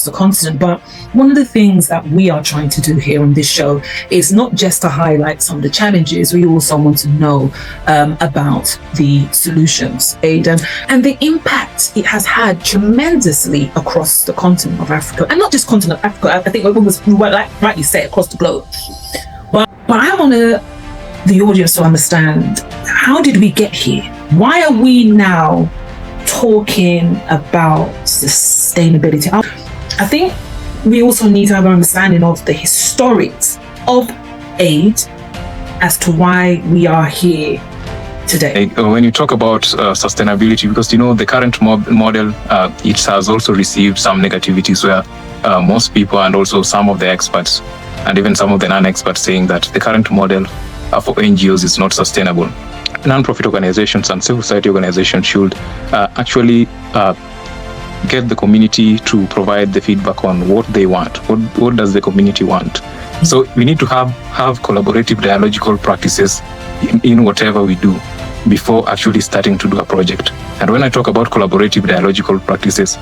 the continent. But one of the things that we are trying to do here on this show is not just to highlight some of the challenges, we also want to know about the solutions, Aidan, and the impact it has had tremendously across the continent of Africa, and not just continent of Africa. I think we rightly say across the globe. But I want the audience to understand, how did we get here? Why are we now talking about sustainability? I think we also need to have an understanding of the historics of aid as to why we are here today. When you talk about sustainability, because the current model, it has also received some negativities where most people and also some of the experts and even some of the non-experts saying that the current model for NGOs is not sustainable. Non-profit organizations and civil society organizations should actually get the community to provide the feedback on what they want. What does the community want? So we need to have collaborative dialogical practices in whatever we do before actually starting to do a project. And when I talk about collaborative dialogical practices,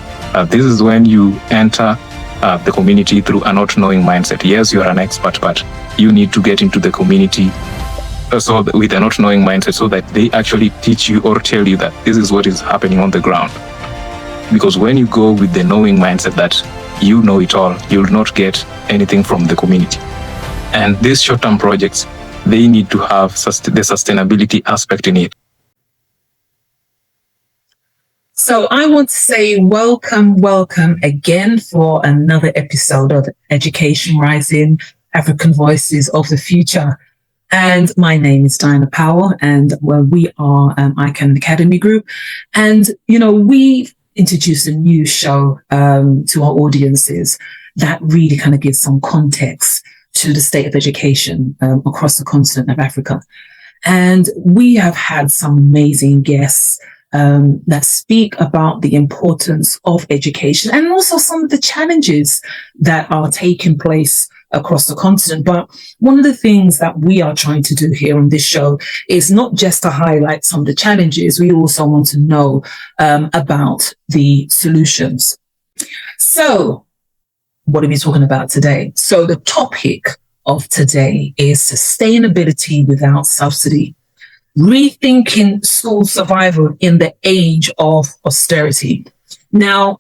this is when you enter the community through a not knowing mindset. Yes, you are an expert, but you need to get into the community with a not knowing mindset so that they actually teach you or tell you that this is what is happening on the ground. Because when you go with the knowing mindset that you know it all, you'll not get anything from the community. And these short-term projects, they need to have the sustainability aspect in it. So I want to say welcome again for another episode of Education Rising, African Voices of the Future. And my name is Diana Powell, and we are IKAN Academy Group. And, we introduced a new show to our audiences that really kind of gives some context to the state of education across the continent of Africa. And we have had some amazing guests that speak about the importance of education and also some of the challenges that are taking place across the continent. But one of the things that we are trying to do here on this show is not just to highlight some of the challenges, we also want to know about the solutions. So what are we talking about today? So the topic of today is sustainability without subsidy. Rethinking school survival in the age of austerity. Now,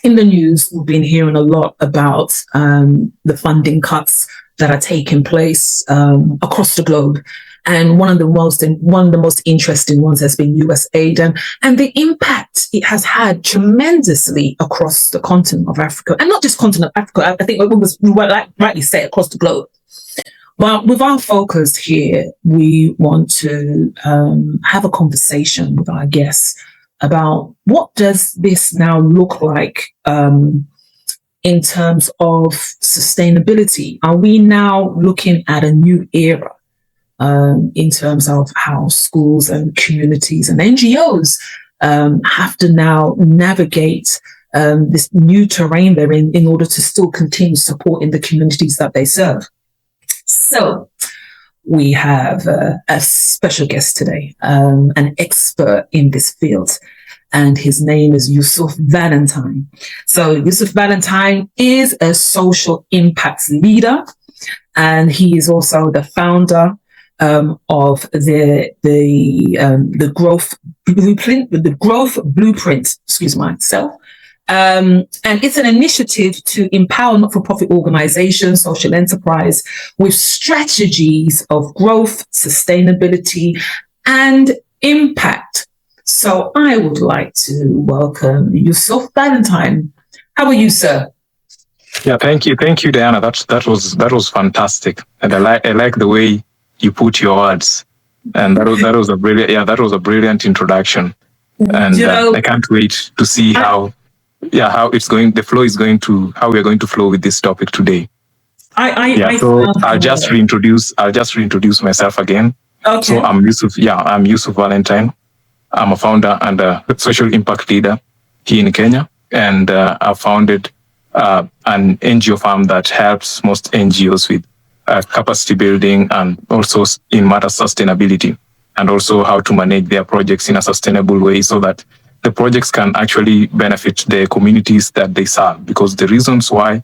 in the news, we've been hearing a lot about the funding cuts that are taking place across the globe. And one of the most interesting ones has been US aid and the impact it has had tremendously across the continent of Africa, and not just continent of Africa. I think we rightly say across the globe. But with our focus here, we want to have a conversation with our guests about what does this now look like in terms of sustainability. Are we now looking at a new era in terms of how schools and communities and NGOs have to now navigate this new terrain they're in order to still continue supporting the communities that they serve? So we have a special guest today, an expert in this field, and his name is Yusuf Valentine. So Yusuf Valentine is a social impact leader, and he is also the founder of the growth blueprint. Excuse myself. And it's an initiative to empower not-for-profit organizations, social enterprise with strategies of growth, sustainability, and impact. So I would like to welcome Yusuf Valentine. How are you, sir? Yeah, thank you, Diana. That was fantastic, and I like the way you put your words. And that was a brilliant introduction. And I can't wait to see how it's going. The flow is going to how we're going to flow with this topic today. I'll just reintroduce myself again. Okay. So I'm Yusuf Valentine. I'm a founder and a social impact leader here in Kenya, and I've founded an NGO firm that helps most NGOs with capacity building and also in matters sustainability, and also how to manage their projects in a sustainable way so that the projects can actually benefit the communities that they serve, because the reasons why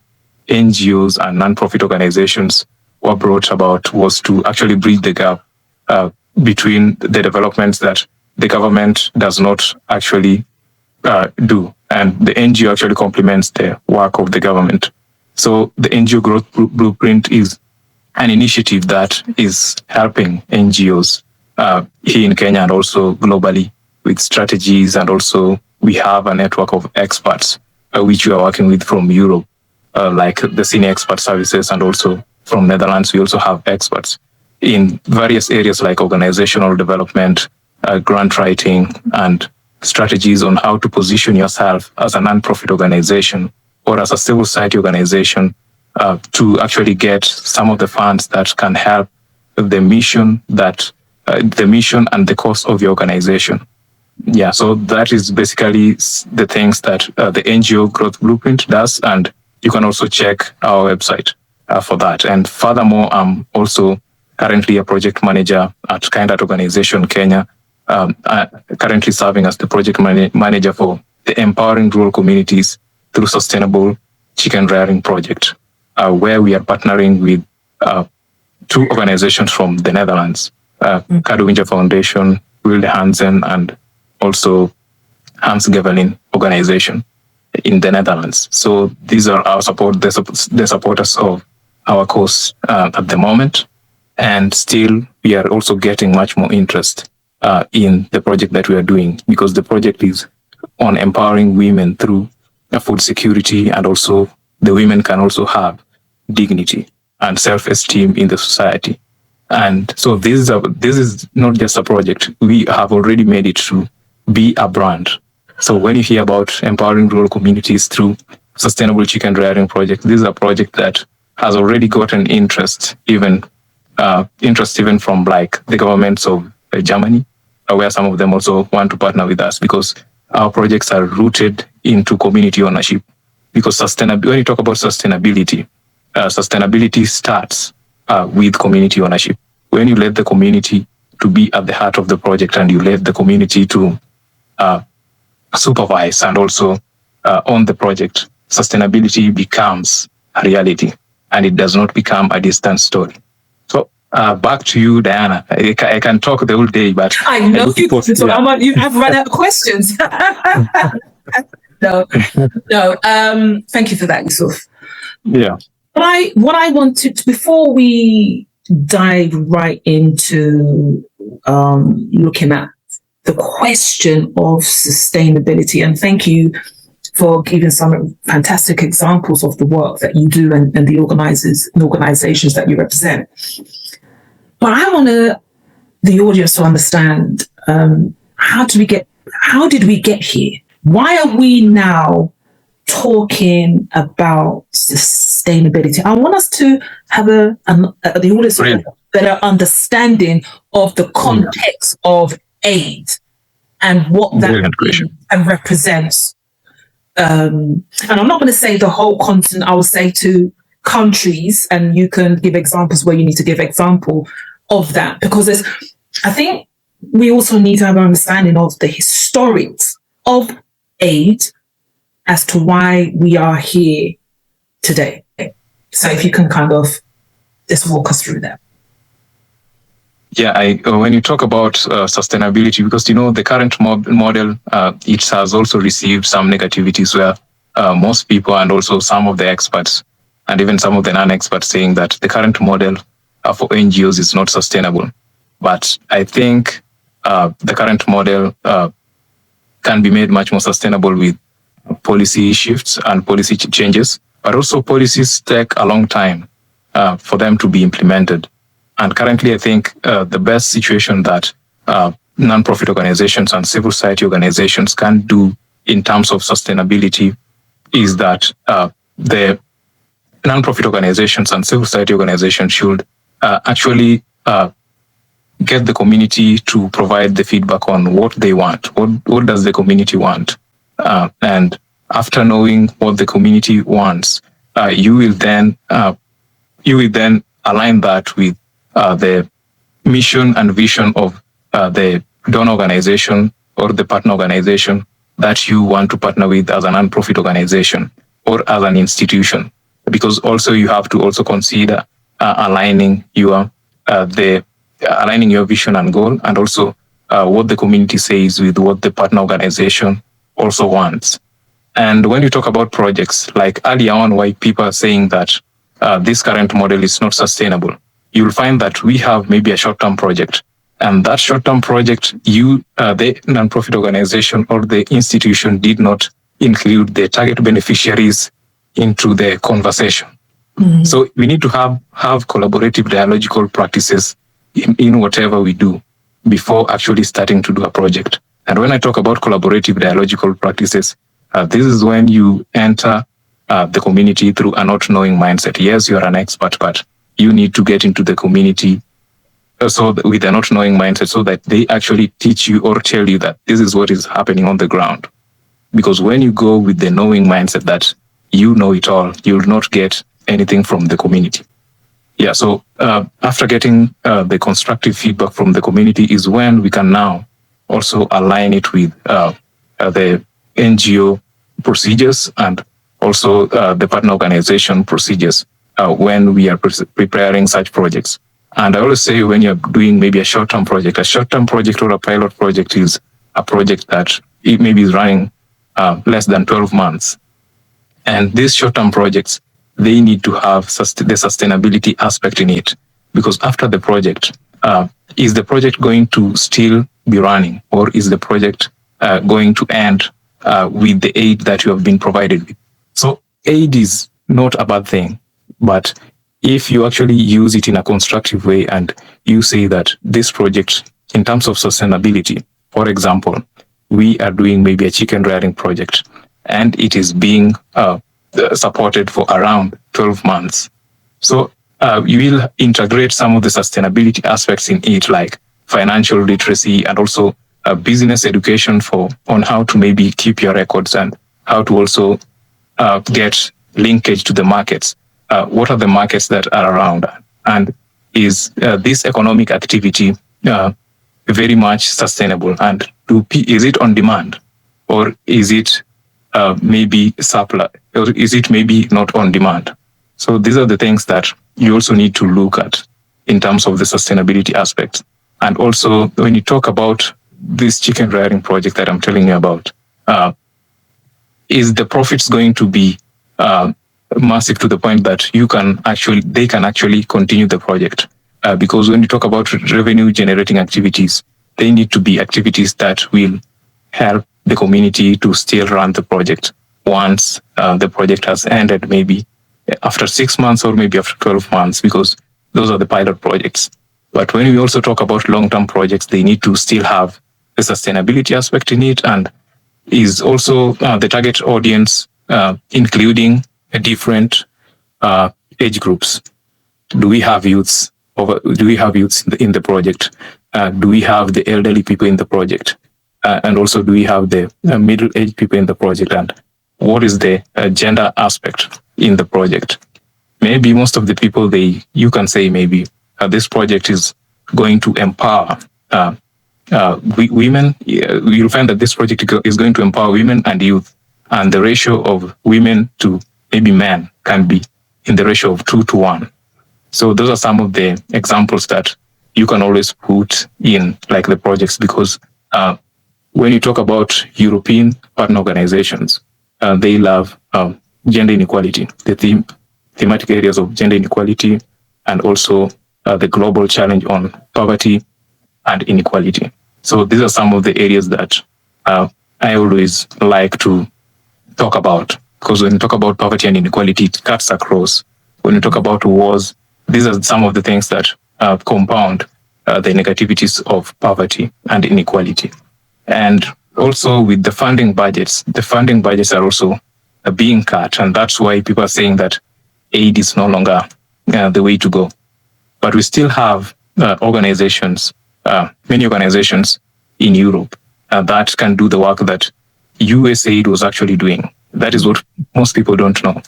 NGOs and non-profit organizations were brought about was to actually bridge the gap between the developments that the government does not actually do, and the NGO actually complements the work of the government. So the NGO Growth Blueprint is an initiative that is helping NGOs here in Kenya and also globally with strategies, and also we have a network of experts which we are working with from Europe, like the Senior Expert Services, and also from Netherlands we also have experts in various areas like organizational development, grant writing, and strategies on how to position yourself as a non-profit organization or as a civil society organization to actually get some of the funds that can help the mission and the cause of your organization. Yeah, so that is basically the things that the NGO Growth Blueprint does, and you can also check our website for that. And furthermore, I'm also currently a project manager at Kind Heart Organization Kenya, currently serving as the project manager for the Empowering Rural Communities through Sustainable Chicken Rearing Project, where we are partnering with two organizations from the Netherlands, Kadewinja Foundation, Wilde Hansen, and also Hans Gevelin organization in the Netherlands. So these are our the supporters of our cause at the moment. And still, we are also getting much more interest in the project that we are doing, because the project is on empowering women through food security, and also the women can also have dignity and self-esteem in the society. And so this is not just a project. We have already made it to be a brand. So when you hear about empowering rural communities through Sustainable Chicken Rearing Project, this is a project that has already gotten interest even from like the governments of Germany, where some of them also want to partner with us, because our projects are rooted into community ownership. Because when you talk about sustainability, sustainability starts with community ownership. When you let the community to be at the heart of the project, and you let the community to supervise and also own the project, sustainability becomes a reality, and it does not become a distant story. So back to you, Diana. I can talk the whole day, but I know you have run out of questions. No. Thank you for that, Yusuf. Yeah. What I wanted to, before we dive right into looking at the question of sustainability, and thank you for giving some fantastic examples of the work that you do and the organizations that you represent. But I want the audience to understand how did we get here? Why are we now talking about sustainability? I want us to have the audience a better understanding of the context of aid and what that means and represents. And I'm not going to say the whole continent. I will say to countries, and you can give examples where you need to give example of that, because I think we also need to have an understanding of the historics of aid as to why we are here today. So if you can kind of just walk us through that. Yeah, when you talk about sustainability, because the current model, it has also received some negativities where most people and also some of the experts and even some of the non-experts saying that the current model for NGOs is not sustainable. But I think the current model can be made much more sustainable with policy shifts and policy changes, but also policies take a long time for them to be implemented. And currently, I think the best situation that non-profit organizations and civil society organizations can do in terms of sustainability is that the non-profit organizations and civil society organizations should actually get the community to provide the feedback on what they want. What does the community want? And after knowing what the community wants, you will then align that with the mission and vision of the donor organization or the partner organization that you want to partner with as a non-profit organization or as an institution, because also you have to also consider aligning your vision and goal, and also what the community says with what the partner organization also wants. And when you talk about projects, like earlier on, why people are saying that this current model is not sustainable, you'll find that we have maybe a short-term project. And that short-term project, the non-profit organization or the institution did not include the target beneficiaries into the conversation. Mm-hmm. So we need to have collaborative dialogical practices in whatever we do before actually starting to do a project. And when I talk about collaborative dialogical practices, this is when you enter the community through a not knowing mindset. Yes, you are an expert, but you need to get into the community with a not knowing mindset so that they actually teach you or tell you that this is what is happening on the ground. Because when you go with the knowing mindset that you know it all, you will not get anything from the community. Yeah, so after getting the constructive feedback from the community is when we can now also align it with the NGO procedures and also the partner organization procedures when we are preparing such projects. And I always say when you're doing maybe a short-term project or a pilot project is a project that it maybe is running less than 12 months. And these short-term projects, they need to have the sustainability aspect in it. Because after the project, is the project going to still be running, or is the project going to end with the aid that you have been provided with? So aid is not a bad thing, but if you actually use it in a constructive way and you say that this project, in terms of sustainability, for example, we are doing maybe a chicken rearing project and it is being supported for around 12 months. So you will integrate some of the sustainability aspects in it, like financial literacy and also business education on how to maybe keep your records and how to also get linkage to the markets. What are the markets that are around? And is this economic activity very much sustainable? And is it on demand? Or is it maybe supply? Or is it maybe not on demand? So these are the things that you also need to look at in terms of the sustainability aspects. And also, when you talk about this chicken rearing project that I'm telling you about, is the profits going to be massive to the point that they can actually continue the project? Because when you talk about revenue generating activities, they need to be activities that will help the community to still run the project once the project has ended, maybe after 6 months or maybe after 12 months, because those are the pilot projects. But when we also talk about long-term projects, they need to still have the sustainability aspect in it, and is also the target audience, including different age groups. Do we have youths? Do we have youths in the project? Do we have the elderly people in the project? And also, do we have the middle-aged people in the project? And what is the gender aspect in the project? Maybe most of the people, you can say maybe this project is going to empower women. You'll find that this project is going to empower women and youth, and the ratio of women to maybe men can be in the ratio of 2:1. So those are some of the examples that you can always put in, like the projects, because when you talk about European partner organizations, they love gender inequality, the thematic areas of gender inequality, and also the global challenge on poverty and inequality. So these are some of the areas that I always like to talk about, because when you talk about poverty and inequality, it cuts across. When you talk about wars, these are some of the things that compound the negativities of poverty and inequality. And also with the funding budgets are also being cut. And that's why people are saying that aid is no longer the way to go. But we still have organizations, many organizations in Europe that can do the work that USAID was actually doing. That is what most people don't know.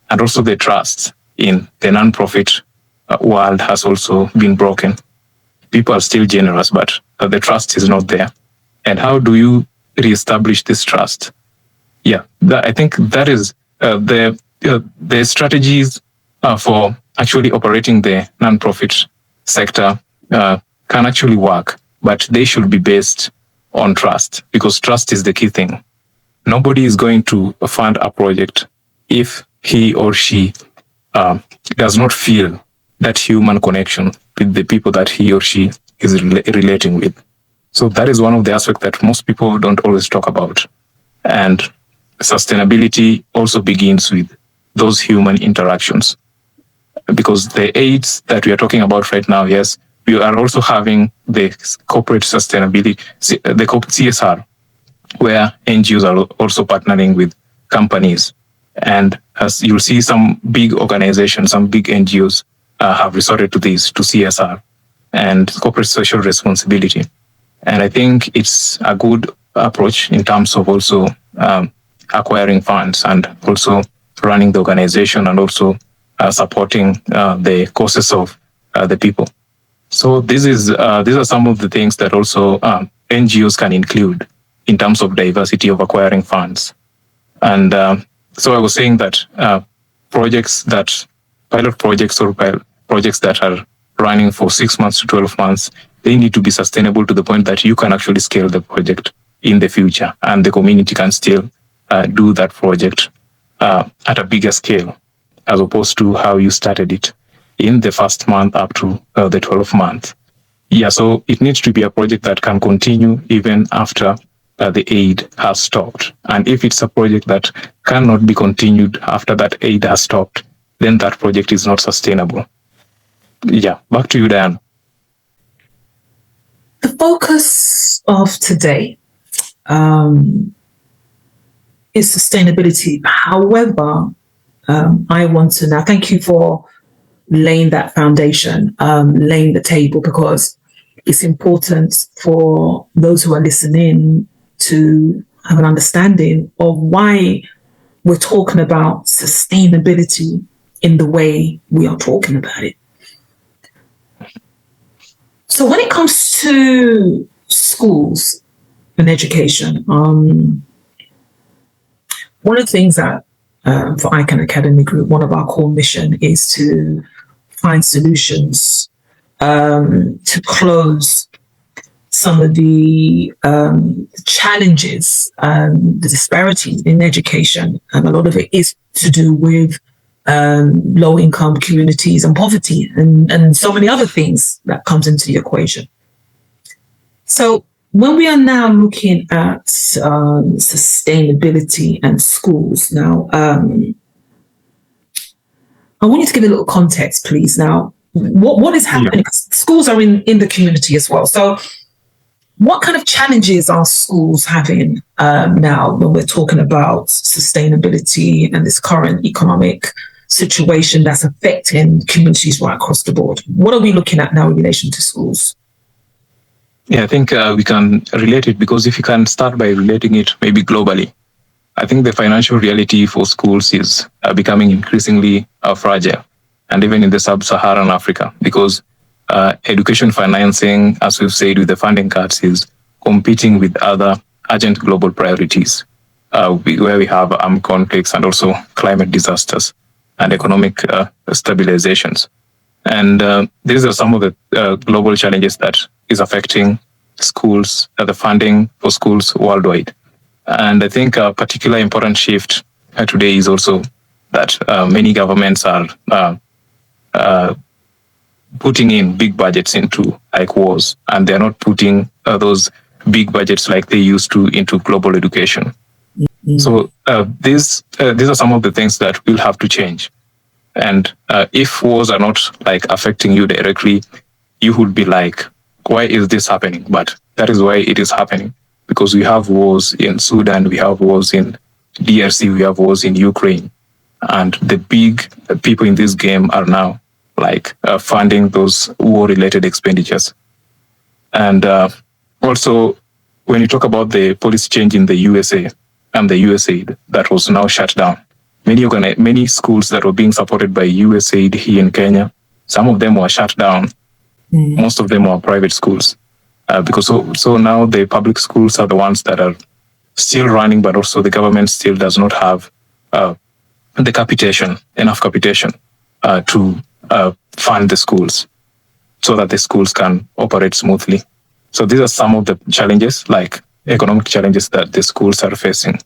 And also the trust in the non-profit world has also been broken. People are still generous, but the trust is not there. And how do you reestablish this trust. Yeah, I think that is the strategies for actually operating the non-profit sector can actually work, but they should be based on trust, because trust is the key thing. Nobody is going to fund a project if he or she does not feel that human connection with the people that he or she is relating with. So that is one of the aspects that most people don't always talk about. And sustainability also begins with those human interactions. Because the aids that we are talking about right now, yes, we are also having the corporate sustainability, the CSR, where NGOs are also partnering with companies. And as you'll see, some big organizations, some big NGOs have resorted to this, to CSR and corporate social responsibility. And I think it's a good approach in terms of also acquiring funds and also running the organization and also supporting the causes of the people. So these are some of the things that also NGOs can include in terms of diversity of acquiring funds. And so I was saying that pilot projects or projects that are running for 6 months to 12 months, they need to be sustainable to the point that you can actually scale the project in the future, and the community can still do that project at a bigger scale, as opposed to how you started it in the first month up to the 12th month. Yeah, so it needs to be a project that can continue even after the aid has stopped. And if it's a project that cannot be continued after that aid has stopped, then that project is not sustainable. Yeah, back to you, Diane. The focus of today is sustainability. However, I want to now thank you for laying that foundation, laying the table, because it's important for those who are listening to have an understanding of why we're talking about sustainability in the way we are talking about it. So when it comes to schools and education, one of the things that for IKAN Academy Group, one of our core mission is to find solutions to close some of the challenges, the disparities in education. And a lot of it is to do with low-income communities and poverty and so many other things that comes into the equation. So when we are now looking at sustainability and schools, now, I want you to give a little context, please. Now, what is happening? Yeah. Schools are in the community as well. So what kind of challenges are schools having now when we're talking about sustainability and this current economic situation that's affecting communities right across the board? What are we looking at now in relation to schools? Yeah, I think we can relate it, because if you can start by relating it maybe globally, I think the financial reality for schools is becoming increasingly fragile, and even in the sub-Saharan Africa, because education financing, as we've said, with the funding cuts, is competing with other urgent global priorities, where we have armed conflicts and also climate disasters and economic stabilizations. And these are some of the global challenges that is affecting schools, the funding for schools worldwide. And I think a particular important shift today is also that many governments are putting in big budgets into like wars, and they're not putting those big budgets like they used to into global education. Mm-hmm. So these are some of the things that will have to change. And if wars are not like affecting you directly, you would be like, why is this happening? But that is why it is happening, because we have wars in Sudan, we have wars in DRC, we have wars in Ukraine. And the big people in this game are now like funding those war-related expenditures. And also, when you talk about the policy change in the USA and the USAID that was now shut down, many schools that were being supported by USAID here in Kenya, some of them were shut down. Mm. Most of them were private schools, because so now the public schools are the ones that are still running, but also the government still does not have enough capitation to fund the schools so that the schools can operate smoothly. So these are some of the challenges, like economic challenges that the schools are facing,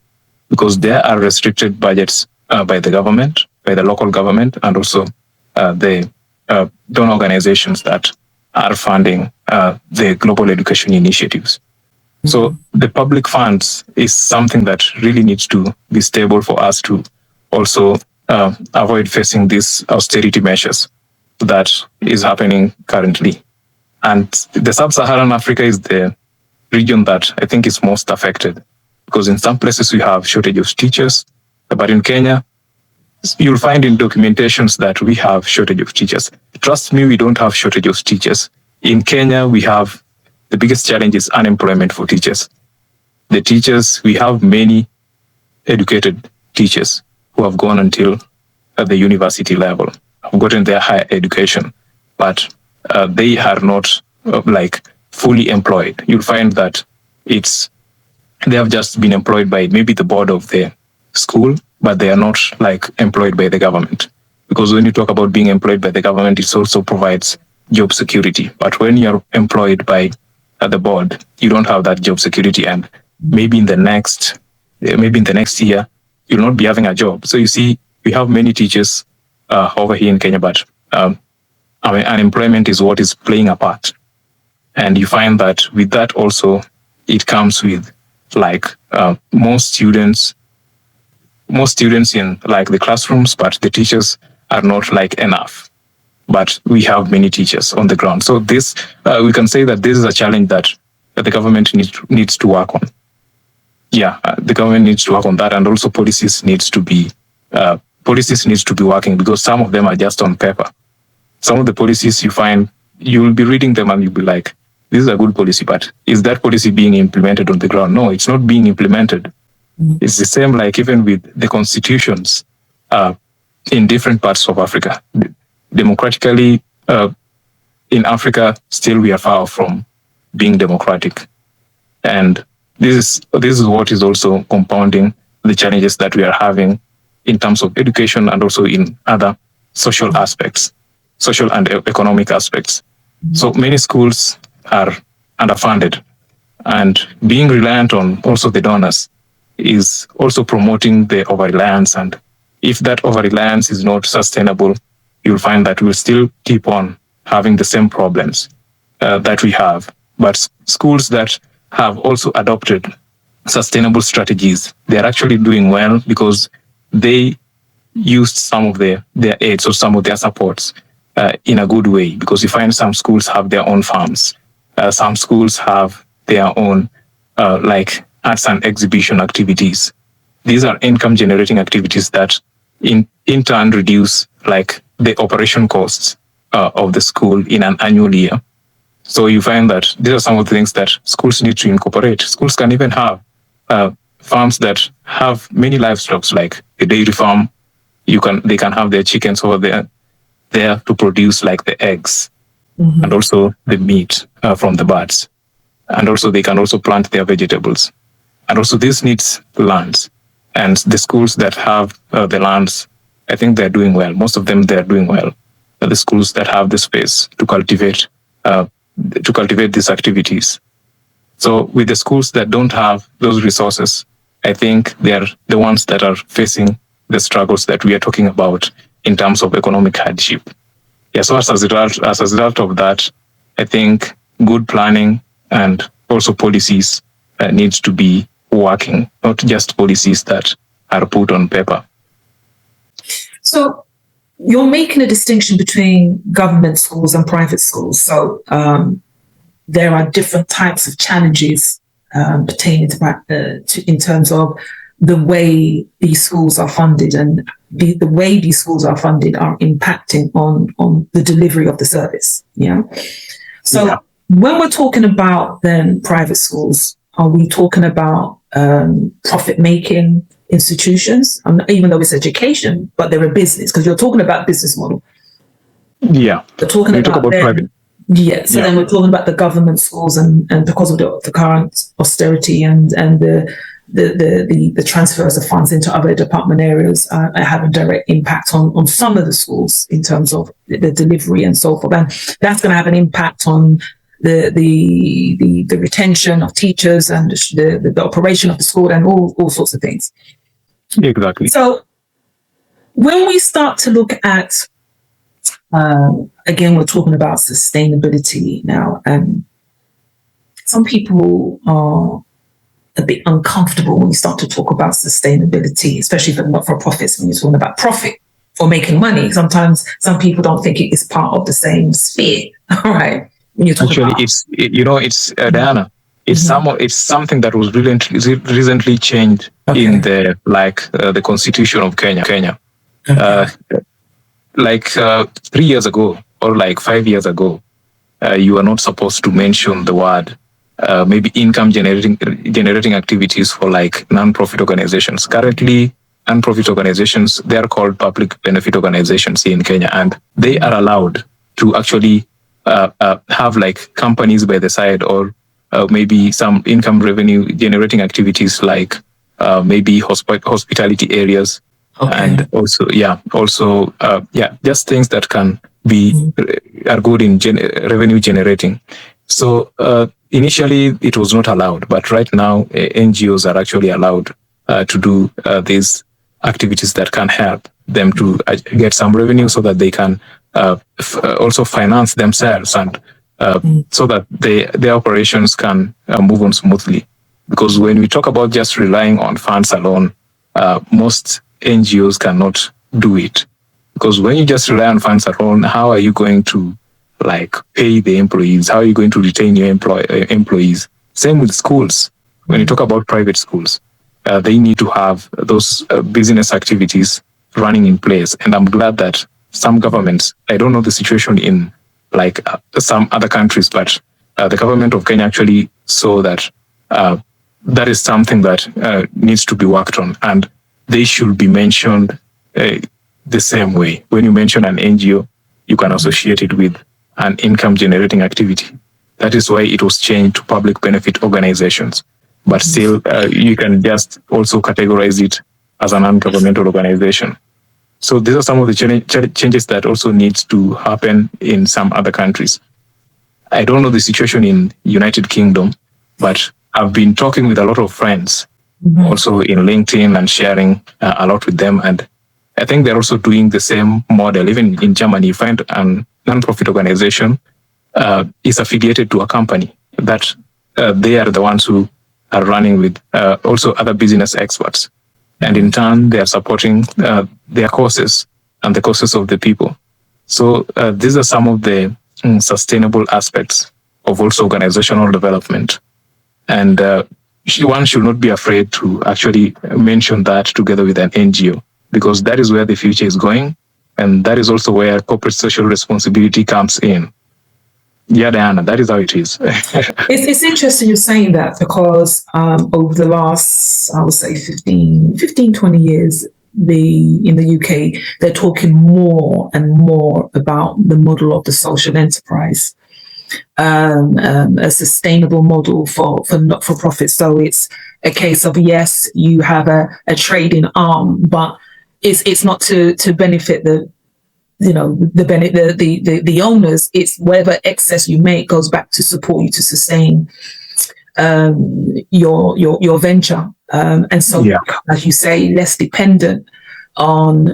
because there are restricted budgets by the government, by the local government, and also the donor organizations that are funding the global education initiatives. So the public funds is something that really needs to be stable for us to also avoid facing these austerity measures that is happening currently. And the sub-Saharan Africa is the region that I think is most affected, because in some places we have shortage of teachers, but in Kenya, you'll find in documentations that we have shortage of teachers. Trust me, we don't have shortage of teachers. In Kenya, we have the biggest challenge is unemployment for teachers. The teachers, we have many educated teachers who have gone until at the university level, have gotten their higher education, but they are not like fully employed. You'll find that they have just been employed by maybe the board of the school, but they are not like employed by the government. Because when you talk about being employed by the government, it also provides job security. But when you're employed by the board, you don't have that job security, and maybe in the next year, you'll not be having a job. So you see, we have many teachers over here in Kenya, but unemployment is what is playing a part. And you find that with that also, it comes with like more students in like the classrooms, but the teachers are not like enough. But we have many teachers on the ground. So this, we can say that this is a challenge that the government needs to work on. Yeah, the government needs to work on that, and also policies needs to be working, because some of them are just on paper. Some of the policies you find, you will be reading them and you'll be like, this is a good policy, but is that policy being implemented on the ground? No, it's not being implemented. It's the same like even with the constitutions in different parts of Africa. Democratically, in Africa, still we are far from being democratic. And this is what is also compounding the challenges that we are having in terms of education and also in other social aspects, social and economic aspects. So many schools are underfunded, and being reliant on also the donors is also promoting the over-reliance. And if that over-reliance is not sustainable, you'll find that we'll still keep on having the same problems that we have. But schools that have also adopted sustainable strategies, they're actually doing well because they used some of their aids or some of their supports in a good way, because you find some schools have their own farms. Some schools have their own like arts and exhibition activities. These are income generating activities that in turn reduce like the operation costs of the school in an annual year. So you find that these are some of the things that schools need to incorporate. Schools can even have farms that have many livestock, like a dairy farm. They can have their chickens over there to produce like the eggs, and also the meat from the birds. And also they can also plant their vegetables. And also this needs lands. And the schools that have the lands, I think they're doing well. Most of them, they're doing well. The schools that have the space to cultivate these activities. So with the schools that don't have those resources, I think they're the ones that are facing the struggles that we are talking about in terms of economic hardship. Yeah, so as a result of that, I think good planning and also policies needs to be working, not just policies that are put on paper. So you're making a distinction between government schools and private schools. So there are different types of challenges pertaining to in terms of the way these schools are funded, and the way these schools are funded are impacting on the delivery of the service. Yeah. So when we're talking about then private schools, are we talking about profit-making institutions? Even though it's education, but they're a business, because you're talking about business model. Yeah. We're talking about private. Yeah. So then we're talking about the government schools, and because of the current austerity and the transfers of funds into other department areas have a direct impact on some of the schools in terms of the delivery and so forth. And that's going to have an impact on the retention of teachers and the operation of the school and all sorts of things. Exactly. So when we start to look at, again, we're talking about sustainability now, and some people are a bit uncomfortable when you start to talk about sustainability, especially for not-for-profits, when you're talking about profit or making money. Sometimes some people don't think it is part of the same sphere. All right. When you're talking about, it's Diana. It's something that was recently changed in the Constitution of Kenya. Okay. 3 years ago or 5 years ago, you are not supposed to mention the word maybe income generating activities for non-profit organizations. Currently, non-profit organizations, they are called public benefit organizations in Kenya, and they are allowed to actually have companies by the side, or maybe some income revenue generating activities maybe hospitality areas. Okay. And also, just things that can be are good in revenue generating. So initially it was not allowed, but right now NGOs are actually allowed to do these activities that can help them to get some revenue, so that they can also finance themselves, and so that their operations can move on smoothly. Because when we talk about just relying on funds alone, most NGOs cannot do it, because when you just rely on funds alone, how are you going to pay the employees? How are you going to retain your employees? Same with schools. When you talk about private schools, they need to have those business activities running in place. And I'm glad that some governments, I don't know the situation in some other countries, but the government of Kenya actually saw that that is something that needs to be worked on, and they should be mentioned the same way. When you mention an NGO, you can associate it with an income generating activity. That is why it was changed to public benefit organizations. But still, you can just also categorize it as a non-governmental organization. So these are some of the changes that also needs to happen in some other countries. I don't know the situation in United Kingdom, but I've been talking with a lot of friends also in LinkedIn and sharing a lot with them. And I think they're also doing the same model. Even in Germany, you find a non-profit organization is affiliated to a company that they are the ones who are running with also other business experts. And in turn, they are supporting their causes and the causes of the people. So these are some of the sustainable aspects of also organizational development. And one should not be afraid to actually mention that together with an NGO, because that is where the future is going. And that is also where corporate social responsibility comes in. Yeah, Diana, that is how it is. It's interesting you're saying that, because over the last, I would say 15, 20 years, in the UK, they're talking more and more about the model of the social enterprise, a sustainable model for not-for-profit. So it's a case of, yes, you have a trading arm, but it's not to benefit the owners. It's whatever excess you make goes back to support you to sustain your venture, and so as you say, less dependent on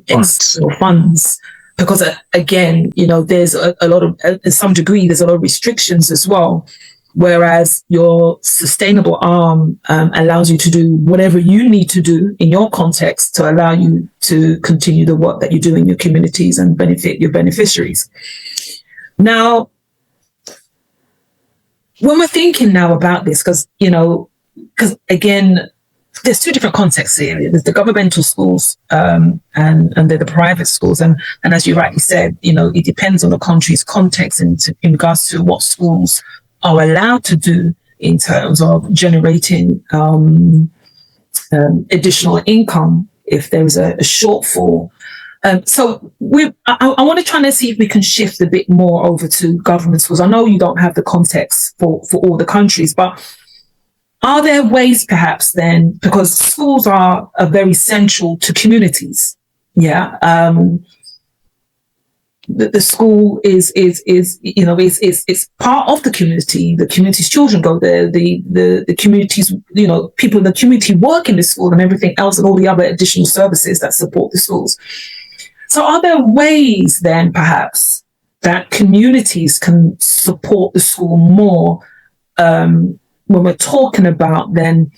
external funds, because again, there's a lot of, to some degree, there's a lot of restrictions as well. Whereas your sustainable arm allows you to do whatever you need to do in your context to allow you to continue the work that you do in your communities and benefit your beneficiaries. Now, when we're thinking now about this, because again, there's two different contexts here. There's the governmental schools and they're the private schools. And as you rightly said, it depends on the country's context in regards to what schools are allowed to do in terms of generating additional income if there's a shortfall. So I want to try to see if we can shift a bit more over to government schools. I know you don't have the context for all the countries, but Are there ways perhaps then, because schools are very central to communities? Yeah. The school is part of the community. The community's children go there. The community's, people in the community work in the school and everything else and all the other additional services that support the schools. So are there ways then perhaps that communities can support the school more when we're talking about then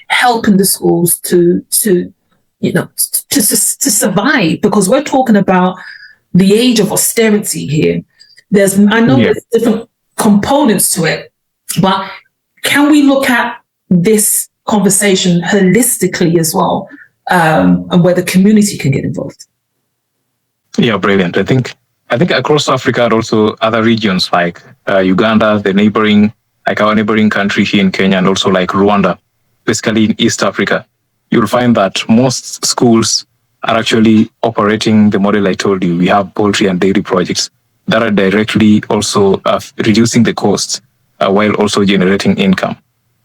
helping the schools to survive? Because we're talking about the age of austerity here. There's different components to it, but can we look at this conversation holistically as well, and where the community can get involved? Yeah, brilliant. I think across Africa and also other regions like Uganda, our neighboring country here in Kenya, and also like Rwanda, basically in East Africa, you'll find that most schools are actually operating the model I told you. We have poultry and dairy projects that are directly also reducing the costs while also generating income.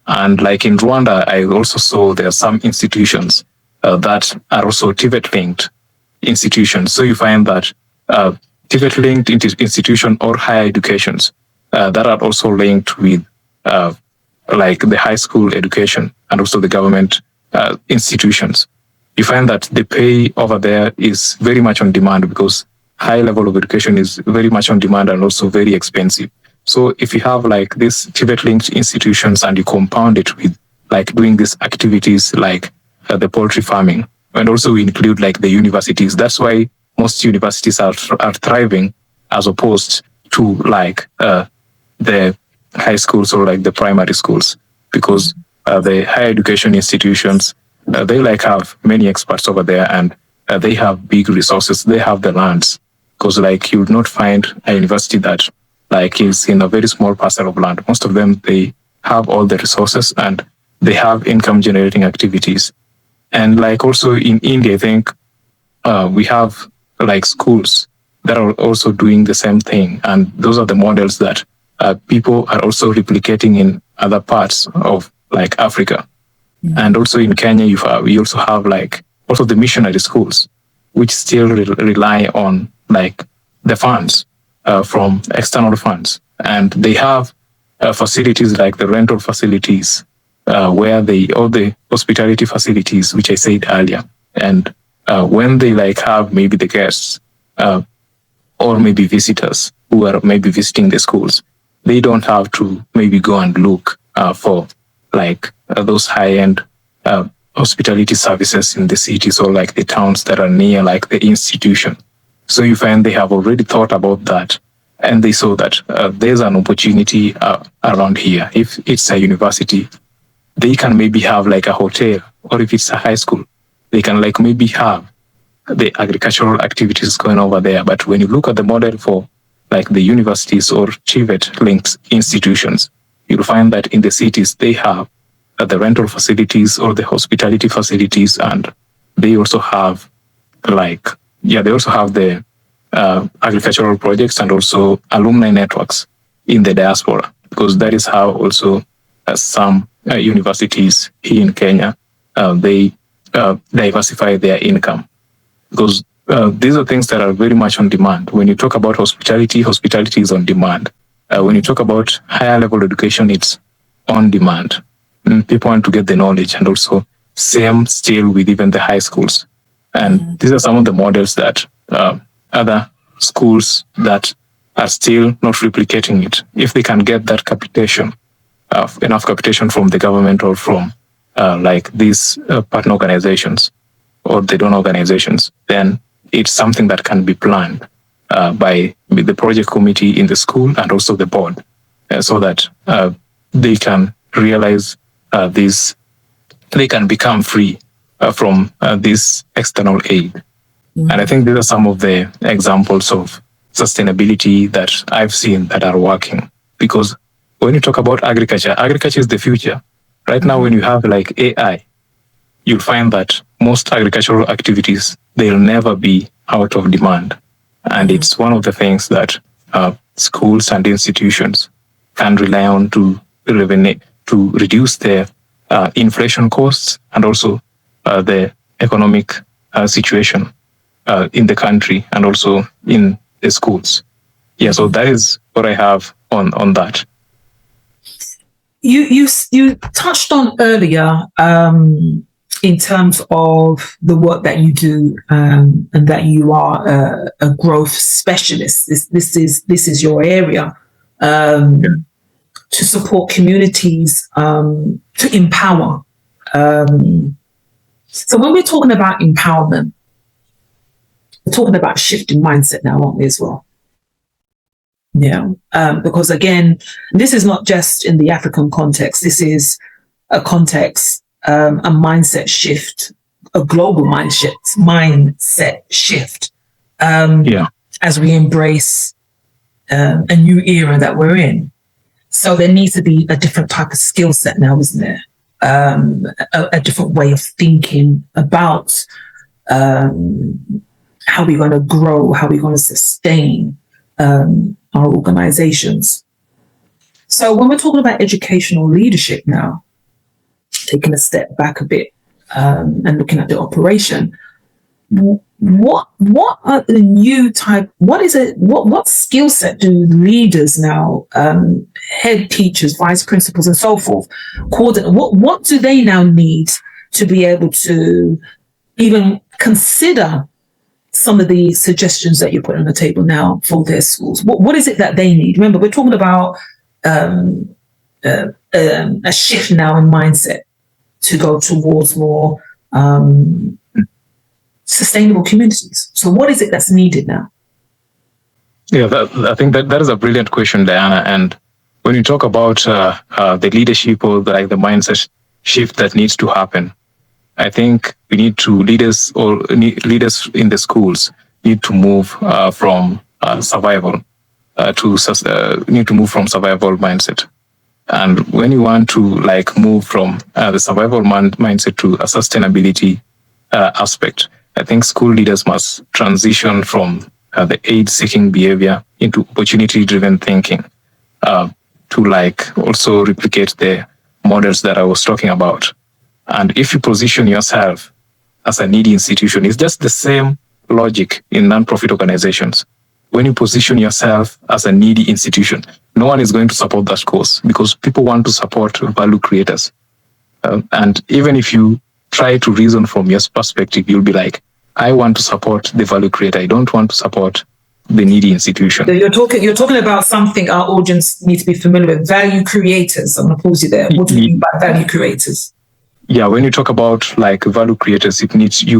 And like in Rwanda, I also saw there are some institutions that are also TVET-linked institutions. So you find that TVET-linked institution or higher educations that are also linked with like the high school education and also the government institutions. You find that the pay over there is very much on demand because high level of education is very much on demand and also very expensive. So if you have like these TVET-linked institutions and you compound it with like doing these activities like the poultry farming, and also we include like the universities. That's why most universities are thriving as opposed to like the high schools or like the primary schools, because the higher education institutions, they like have many experts over there and they have big resources. They have the lands, because like you would not find a university that like is in a very small parcel of land. Most of them, they have all the resources and they have income generating activities. And like also in India, I think we have like schools that are also doing the same thing. And those are the models that people are also replicating in other parts of like Africa. Mm-hmm. And also in Kenya, we also have like also the missionary schools, which still rely on like the funds from external funds. And they have facilities like the rental facilities, where all the hospitality facilities, which I said earlier. And when they like have maybe the guests or maybe visitors who are maybe visiting the schools, they don't have to maybe go and look for like those high-end hospitality services in the cities or like the towns that are near like the institution. So you find they have already thought about that, and they saw that there's an opportunity around here. If it's a university, they can maybe have like a hotel, or if it's a high school, they can like maybe have the agricultural activities going over there. But when you look at the model for like the universities or TVET-linked institutions, you'll find that in the cities, they have the rental facilities or the hospitality facilities, and they also have the agricultural projects and also alumni networks in the diaspora, because that is how also some universities here in Kenya, they diversify their income, because these are things that are very much on demand. When you talk about hospitality is on demand. When you talk about higher level education, it's on demand. People want to get the knowledge, and also same still with even the high schools. And these are some of the models that other schools that are still not replicating it, if they can get that capitation, enough capitation from the government or from like these partner organizations or the donor organizations, then it's something that can be planned by the project committee in the school and also the board, so that they can realize they can become free from this external aid. Mm-hmm. And I think these are some of the examples of sustainability that I've seen that are working. Because when you talk about agriculture is the future. Right now, when you have like AI, you'll find that most agricultural activities, they'll never be out of demand. And it's one of the things that schools and institutions can rely on to reduce their inflation costs and also the economic situation in the country and also in the schools. Yeah, so that is what I have on that. You touched on earlier in terms of the work that you do and that you are a growth specialist. This is your area to support communities, to empower. So when we're talking about empowerment, we're talking about shifting mindset now, aren't we, as well? Yeah, because again, this is not just in the African context. This is a context, a mindset shift, a global mindset shift. As we embrace a new era that we're in. So there needs to be a different type of skill set now, isn't there? A different way of thinking about how we're going to grow, how we're going to sustain our organizations. So when we're talking about educational leadership now, taking a step back a bit and looking at the operation, what are the new type, what skill set do leaders now, head teachers, vice principals and so forth, coordinate, what do they now need to be able to even consider some of the suggestions that you put on the table now for their schools? What is it that they need? Remember, we're talking about a shift now in mindset to go towards more sustainable communities. So what is it that's needed now? Yeah, I think that is a brilliant question, Diana. And when you talk about the leadership or the mindset shift that needs to happen, I think we need to leaders in the schools need to move from survival need to move from survival mindset. And when you want to move from the survival mindset to a sustainability aspect, I think school leaders must transition from the aid-seeking behavior into opportunity-driven thinking to also replicate the models that I was talking about. And if you position yourself as a needy institution, it's just the same logic in non-profit organizations. When you position yourself as a needy institution, no one is going to support that cause because people want to support value creators. And even if you try to reason from your perspective, you'll be like, I want to support the value creator. I don't want to support the needy institution. So you're talking about something our audience needs to be familiar with. Value creators. I'm going to pause you there. What do you mean by value creators? Yeah, when you talk about value creators, you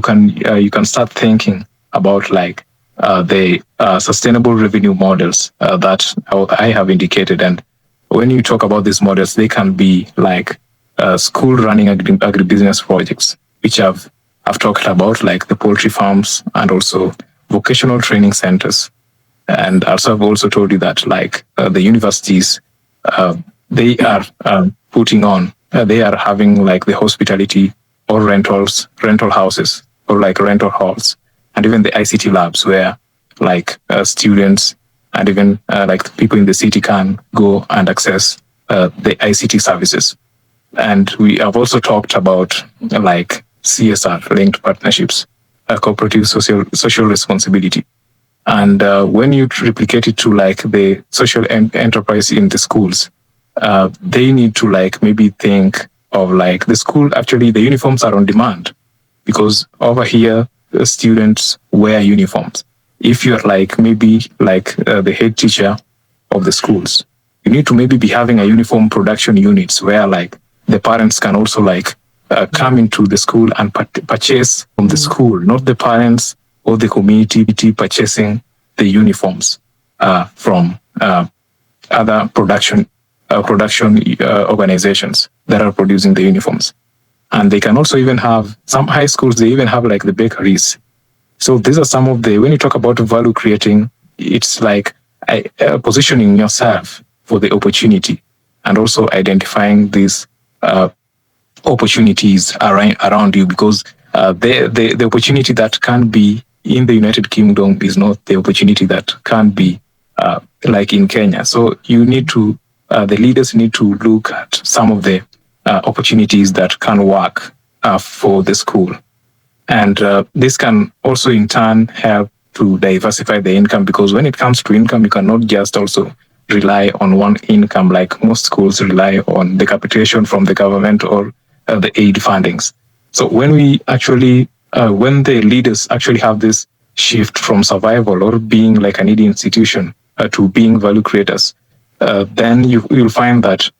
can start thinking about the sustainable revenue models that I have indicated. And when you talk about these models, they can be school running agribusiness projects, which I've talked about, the poultry farms and also vocational training centers. And also I've also told you that the universities, they are putting on, they are having the hospitality or rental houses or rental halls, and even the ICT labs where students and even people in the city can go and access the ICT services. And we have also talked about CSR linked partnerships, cooperative social responsibility. And when you replicate it to the social enterprise in the schools, they need to maybe think of the school. Actually, the uniforms are on demand because over here the students wear uniforms. If you're maybe the head teacher of the schools, you need to maybe be having a uniform production units where the parents can also come into the school and purchase from the school, not the parents or the community purchasing the uniforms from other production organizations that are producing the uniforms. And they can also even have, some high schools, they even have the bakeries. So these are some of when you talk about value creating, it's positioning yourself for the opportunity and also identifying these opportunities around you, because the opportunity that can be in the United Kingdom is not the opportunity that can be in Kenya. So you need to, the leaders need to look at some of the opportunities that can work for the school. And this can also in turn help to diversify the income, because when it comes to income, you cannot just also rely on one income like most schools rely on the capitation from the government or the aid fundings. So when we actually, when the leaders actually have this shift from survival or being like a needy institution to being value creators, then you'll find that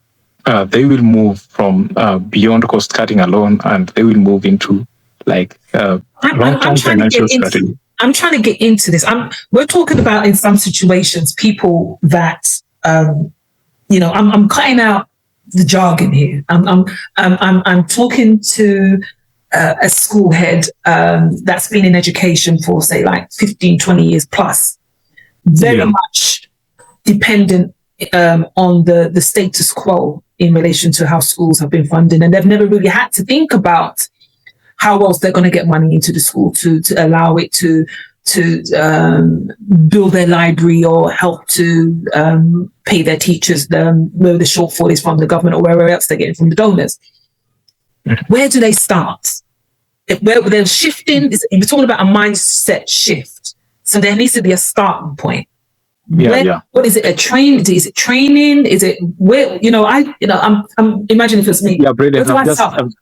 they will move from beyond cost cutting alone, and they will move into like long-term financial strategy. I'm trying to get into this. We're talking about in some situations people that I'm cutting out the jargon here. I'm talking to a school head that's been in education for say like 15, 20 years plus, very much dependent on the status quo in relation to how schools have been funded, and they've never really had to think about how else they're going to get money into the school to allow it to build their library or help to pay their teachers where the shortfall is from the government or wherever else they're getting from the donors. Where do they start? Where they're shifting, we're talking about a mindset shift. So there needs to be a starting point. What is it? Is it training? Is it where? I'm imagining if it's me. Yeah, brilliant.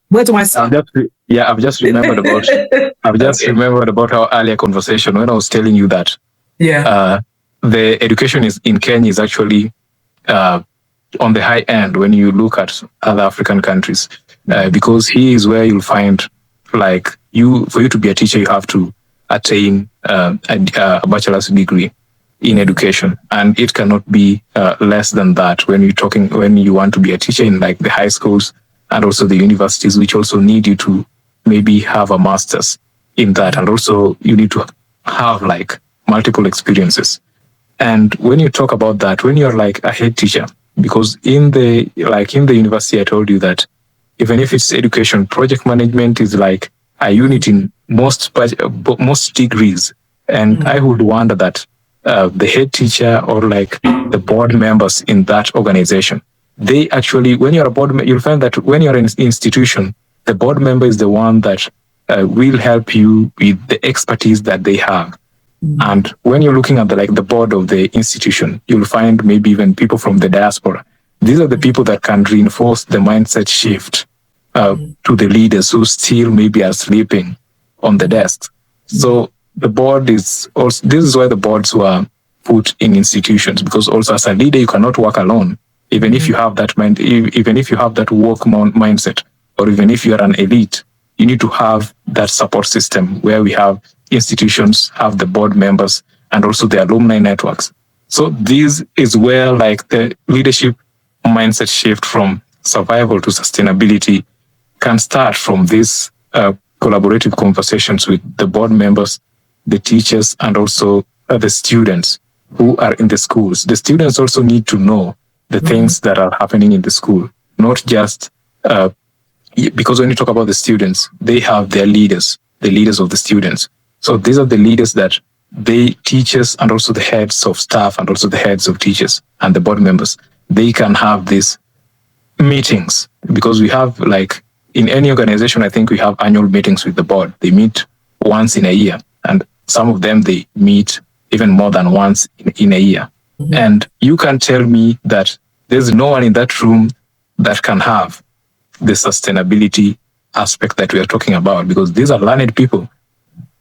Where do I start? I've just remembered about. Remembered about our earlier conversation when I was telling you that. The education in Kenya is actually on the high end when you look at other African countries, because here is where you'll find for you to be a teacher, you have to attain a bachelor's degree in education, and it cannot be less than that when you want to be a teacher in like the high schools and also the universities, which also need you to maybe have a master's in that, and also you need to have like multiple experiences. And when you talk about that, when you're like a head teacher, because in the university, I told you that even if it's education, project management is like a unit in most degrees, and I would wonder that the head teacher or like the board members in that organization, they actually, when you're a board member, you'll find that when you're an institution, the board member is the one that will help you with the expertise that they have. And when you're looking at the board of the institution, you'll find maybe even people from the diaspora. These are the people that can reinforce the mindset shift to the leaders who still maybe are sleeping on the desk. So the board is also, this is why the boards were put in institutions, because also as a leader, you cannot work alone. Even if you have that mind, even if you have that work mindset, or even if you are an elite, you need to have that support system where we have institutions, have the board members, and also the alumni networks. So this is where like the leadership mindset shift from survival to sustainability can start from this collaborative conversations with the board members, the teachers, and also the students who are in the schools. The students also need to know the things that are happening in the school, not just because when you talk about the students, they have their leaders, the leaders of the students. So these are the leaders that they teachers and also the heads of staff and also the heads of teachers and the board members, they can have these meetings, because we have like in any organization, I think we have annual meetings with the board. They meet once in a year, and some of them, they meet even more than once in a year. And you can tell me that there's no one in that room that can have the sustainability aspect that we are talking about, because these are learned people.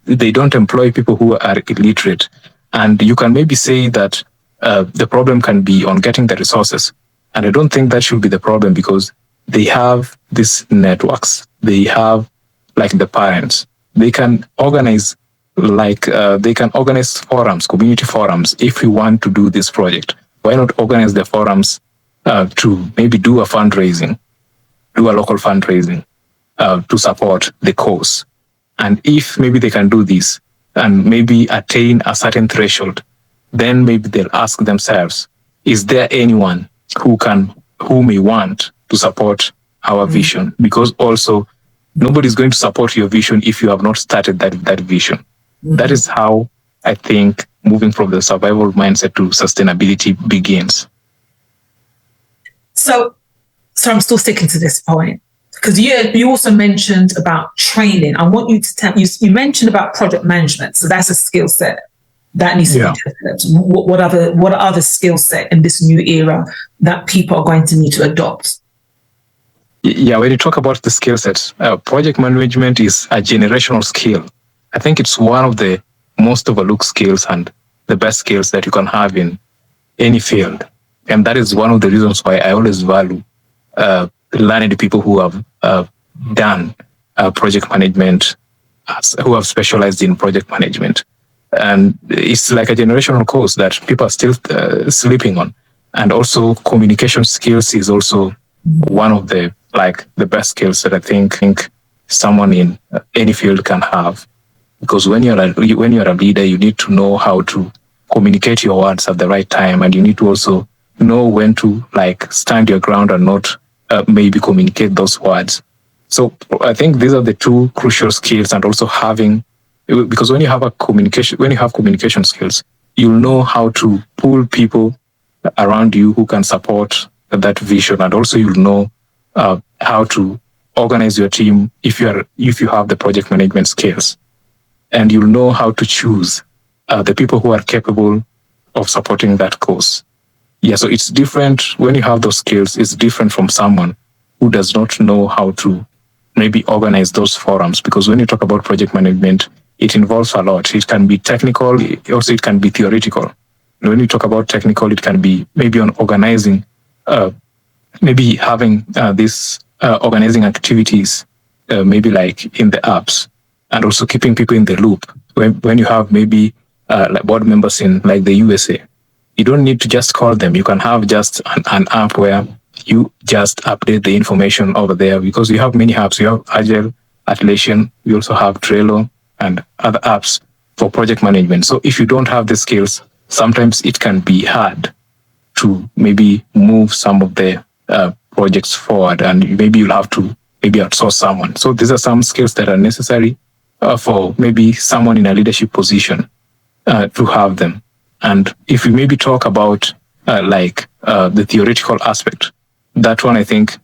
They don't employ people who are illiterate. And you can maybe say that the problem can be on getting the resources. And I don't think that should be the problem, because they have these networks. They have like the parents. They can organize forums, community forums. If we want to do this project, why not organize the forums to maybe do a fundraising, do a local fundraising to support the cause? And if maybe they can do this and maybe attain a certain threshold, then maybe they'll ask themselves, is there anyone who may want to support our vision? Because also nobody's going to support your vision if you have not started that vision. That is how I think moving from the survival mindset to sustainability begins. So So I'm still sticking to this point. Because you also mentioned about training. I want you to tell you mentioned about project management. So that's a skill set that needs to be developed. What other skill set in this new era that people are going to need to adopt? Yeah, when you talk about the skill sets, project management is a generational skill. I think it's one of the most overlooked skills and the best skills that you can have in any field. And that is one of the reasons why I always value learning the people who have done project management, who have specialized in project management. And it's like a generational course that people are still sleeping on. And also communication skills is also one of the best skills that I think someone in any field can have. Because when you're a leader, you need to know how to communicate your words at the right time, and you need to also know when to stand your ground and not maybe communicate those words. So I think these are the two crucial skills, and also because when you have communication skills, you'll know how to pull people around you who can support that vision, and also you'll know how to organize your team if you have the project management skills, and you'll know how to choose the people who are capable of supporting that cause. Yeah, so it's different when you have those skills. It's different from someone who does not know how to maybe organize those forums, because when you talk about project management, it involves a lot. It can be technical, also it can be theoretical. And when you talk about technical, it can be maybe on organizing, maybe having this organizing activities, maybe like in the apps, and also keeping people in the loop. When you have maybe like board members in like the USA, you don't need to just call them. You can have just an app where you just update the information over there, because you have many apps. You have Agile, Atlassian, we also have Trello and other apps for project management. So if you don't have the skills, sometimes it can be hard to maybe move some of the projects forward, and maybe you'll have to maybe outsource someone. So these are some skills that are necessary for maybe someone in a leadership position to have them. And if we maybe talk about the theoretical aspect, that one I think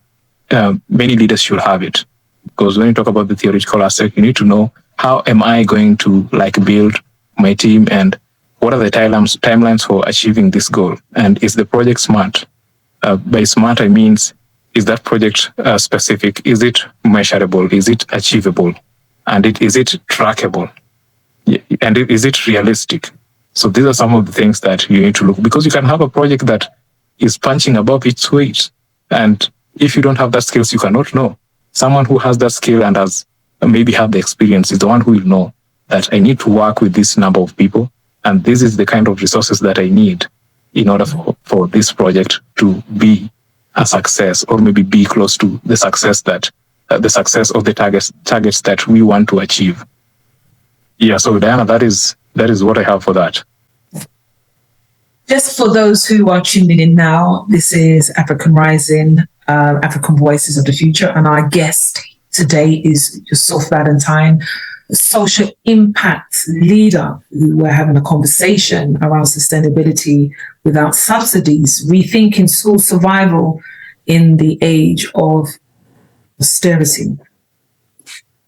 many leaders should have it. Because when you talk about the theoretical aspect, you need to know, how am I going to build my team, and what are the timelines for achieving this goal? And is the project smart? By smart, I mean, is that project specific? Is it measurable? Is it achievable? And is it trackable? And is it realistic? So these are some of the things that you need to look, because you can have a project that is punching above its weight. And if you don't have that skills, you cannot know. Someone who has that skill and has maybe have the experience is the one who will know that I need to work with this number of people, and this is the kind of resources that I need in order for this project to be a success, or maybe be close to the success that the success of the targets that we want to achieve. Yeah, so Diana, that is what I have for that. Just for those who are tuning in now, this is African Rising, African Voices of the Future, and our guest today is Yusuf Valentine, a social impact leader. We're having a conversation around sustainability without subsidies, rethinking school survival in the age of austerity.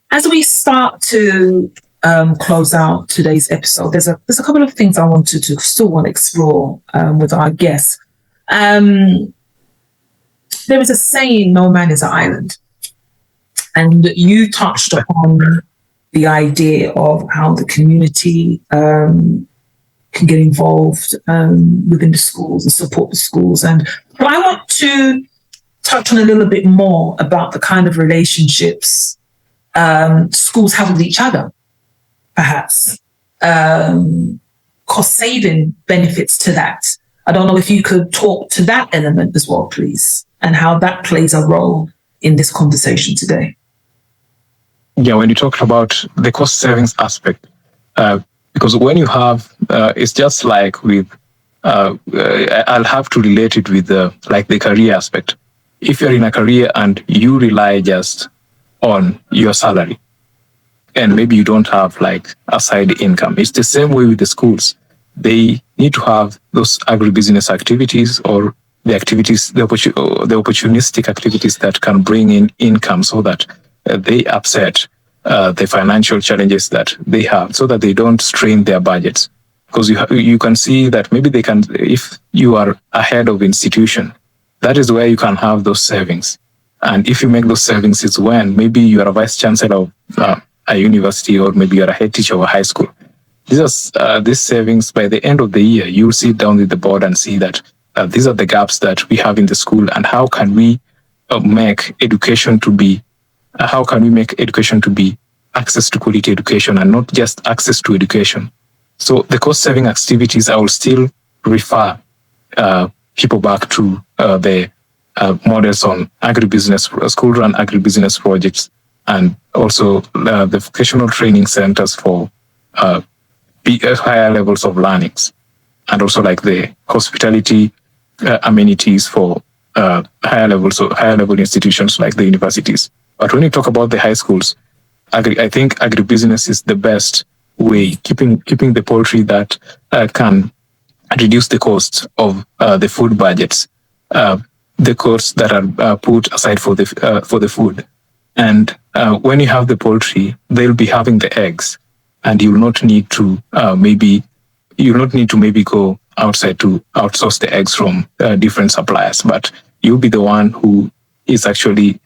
As we start to close out today's episode, there's a couple of things I wanted to explore with our guests. There is a saying, no man is an island. And you touched upon the idea of how the community can get involved within the schools and support the schools. But I want to touch on a little bit more about the kind of relationships schools have with each other, perhaps. Cost-saving benefits to that. I don't know if you could talk to that element as well, please, and how that plays a role in this conversation today. Yeah, when you talk about the cost savings aspect, because when you have, it's just like with, I'll have to relate it with the career aspect. If you're in a career and you rely just on your salary, and maybe you don't have a side income, it's the same way with the schools. They need to have those agribusiness activities, or the activities, the opportunistic activities that can bring in income, so that they upset the financial challenges that they have, so that they don't strain their budgets. Because you can see that maybe they can, if you are ahead of institution, that is where you can have those savings. And if you make those savings, it's when maybe you are a vice chancellor of a university, or maybe you're a head teacher of a high school. These savings, by the end of the year, you'll sit down with the board and see that these are the gaps that we have in the school, and how can we make education to be access to quality education, and not just access to education. So the cost-saving activities, I will still refer people back to the models on agribusiness, school-run agribusiness projects, and also the vocational training centers for higher levels of learnings, and also like the hospitality amenities for higher level institutions like the universities. But when you talk about the high schools, I think agribusiness is the best way, keeping the poultry that can reduce the cost of the food budgets, the costs that are put aside for the food. And when you have the poultry, they'll be having the eggs, and you'll not need to maybe go outside to outsource the eggs from different suppliers, but you'll be the one who is actually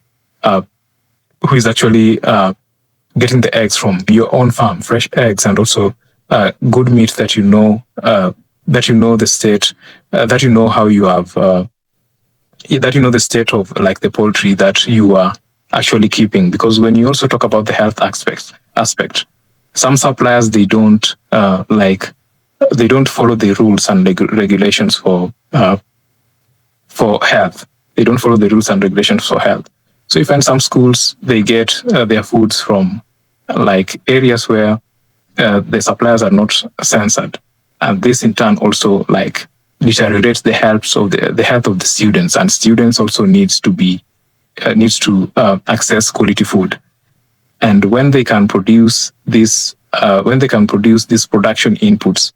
getting the eggs from your own farm, fresh eggs, and also good meat that you know the state, that you know how you have, that you know the state of like the poultry that you are actually keeping. Because when you also talk about the health aspect, some suppliers, they don't follow the rules and regulations for health. They don't follow the rules and regulations for health. So you find some schools, they get their foods from like areas where the suppliers are not censored, and this in turn also like deteriorates the health of the students, and students also needs to access quality food. And when they can produce these production inputs,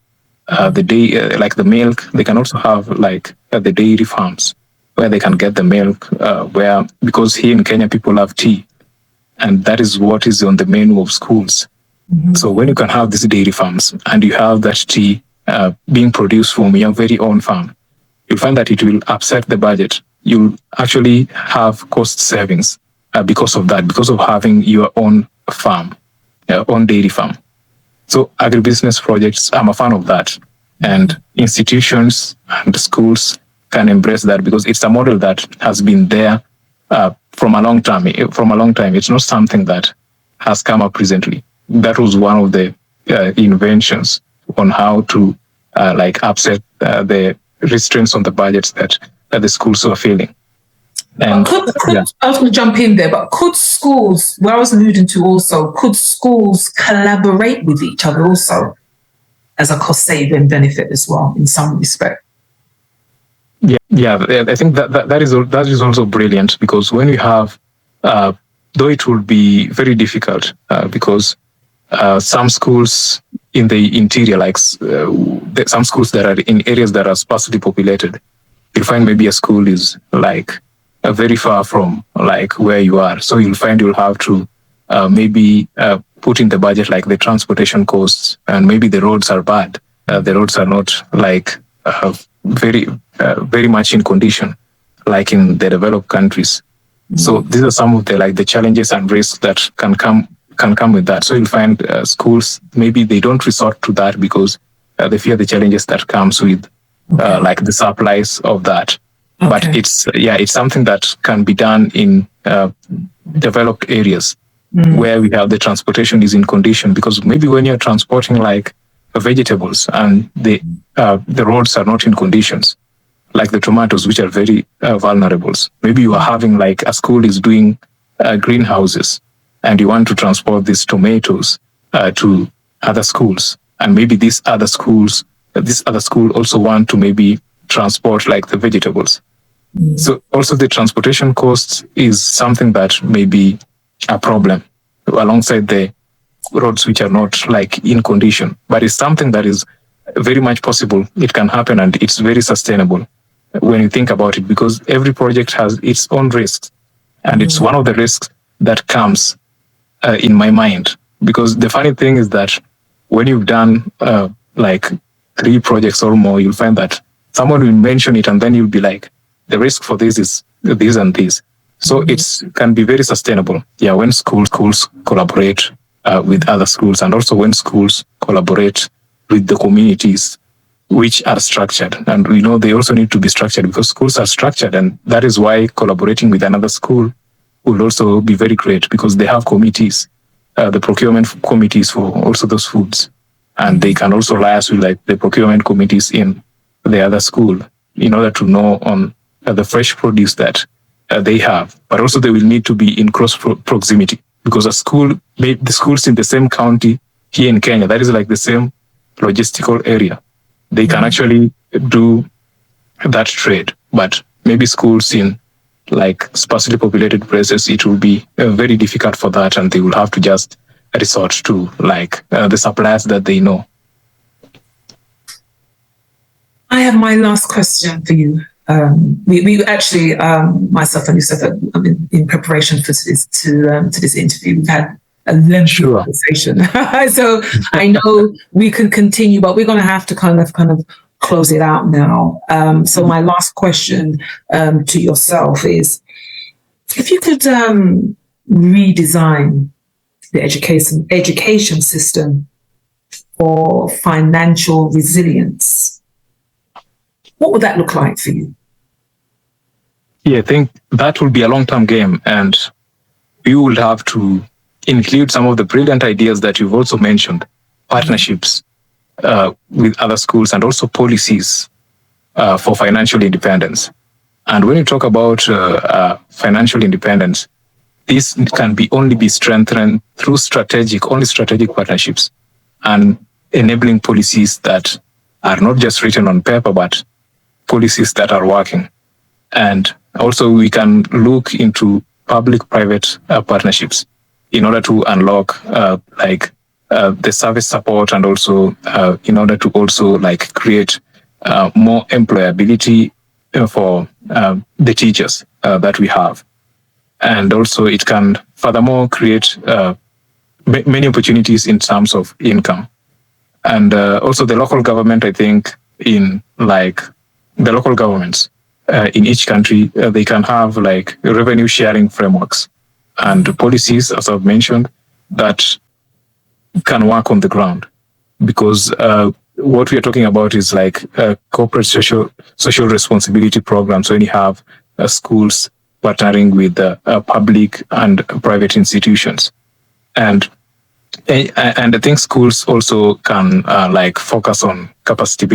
like the milk, they can also have like the dairy farms where they can get the milk, because here in Kenya people love tea, and that is what is on the menu of schools. Mm-hmm. So when you can have these dairy farms and you have that tea being produced from your very own farm, you'll find that it will upset the budget. You'll actually have cost savings because of that, because of having your own farm, your own dairy farm. So agribusiness projects, I'm a fan of that. And institutions and schools can embrace that, because it's a model that has been there from a long time. It's not something that has come up recently. That was one of the inventions on how to upset the restraints on the budgets that the schools were feeling. And I was going to jump in there, but could schools, where I was alluding to also, could schools collaborate with each other also as a cost-saving benefit as well, in some respect? Yeah, I think that is also brilliant, because when you have, though it will be very difficult, because some schools in the interior, like some schools that are in areas that are sparsely populated, you'll find maybe a school is like very far from like where you are. So you'll find you'll have to maybe put in the budget like the transportation costs, and maybe the roads are bad. The roads are not like very much in condition like in the developed countries. Mm-hmm. So these are some of the challenges and risks that can come with that. So you'll find schools, maybe they don't resort to that because they fear the challenges that comes with like the supplies of that. Okay. But it's something that can be done in developed areas where we have the transportation is in condition, because maybe when you're transporting like vegetables and the roads are not in conditions, like the tomatoes, which are very vulnerable. Maybe you are having like a school is doing greenhouses, and you want to transport these tomatoes to other schools, and maybe this other school also want to maybe transport like the vegetables. So also the transportation costs is something that may be a problem alongside the roads which are not like in condition, but it's something that is very much possible. It can happen, and it's very sustainable. when you think about it, because every project has its own risks. And it's one of the risks that comes in my mind. Because the funny thing is that when you've done like 3 projects or more, you'll find that someone will mention it and then you'll be like, the risk for this is this and this. So it can be very sustainable. Yeah, when schools collaborate with other schools, and also when schools collaborate with the communities which are structured. And we know they also need to be structured because schools are structured. And that is why collaborating with another school will also be very great, because they have committees, the procurement committees for also those foods. And they can also liaise with like the procurement committees in the other school in order to know on the fresh produce that they have. But also they will need to be in close proximity, because the schools in the same county here in Kenya, that is like the same logistical area. They can actually do that trade, but maybe schools in like sparsely populated places, it will be very difficult for that, and they will have to just resort to like the suppliers that they know. I have my last question for you. We actually, myself and Yusuf, in preparation for this interview, we've had a lengthy conversation. So I know we could continue, but we're going to have to kind of close it out now. So my last question to yourself is, if you could redesign the education system for financial resilience, what would that look like for you? Yeah, I think that will be a long-term game, and we will have to include some of the brilliant ideas that you've also mentioned, partnerships with other schools, and also policies for financial independence. And when you talk about financial independence, this can only be strengthened through strategic partnerships and enabling policies that are not just written on paper, but policies that are working. And also we can look into public-private partnerships in order to unlock the service support, and also in order to also like create more employability for the teachers that we have. And also it can furthermore create many opportunities in terms of income. And also the local government, I think, in like the local governments in each country, they can have like revenue sharing frameworks and policies, as I've mentioned, that can work on the ground. Because what we are talking about is like corporate social responsibility programs, when you have schools partnering with public and private institutions. And I think schools also can like focus on capacity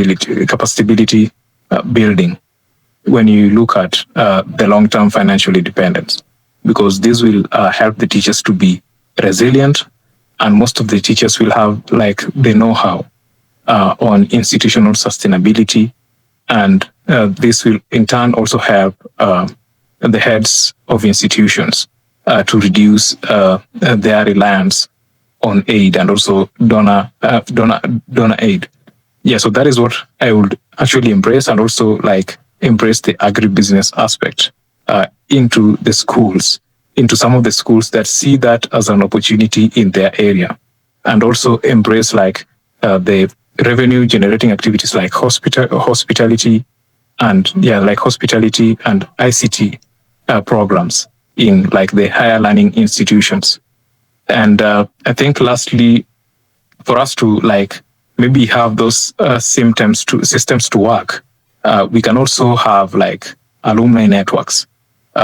building when you look at the long-term financial independence, because this will help the teachers to be resilient, and most of the teachers will have like the know-how on institutional sustainability, and this will in turn also help the heads of institutions to reduce their reliance on aid and also donor aid. Yeah, so that is what I would actually embrace, and also like embrace the agribusiness aspect into the schools, into some of the schools that see that as an opportunity in their area, and also embrace like the revenue generating activities like hospitality and ICT programs in like the higher learning institutions. And I think lastly, for us to like maybe have those systems to work, we can also have like alumni networks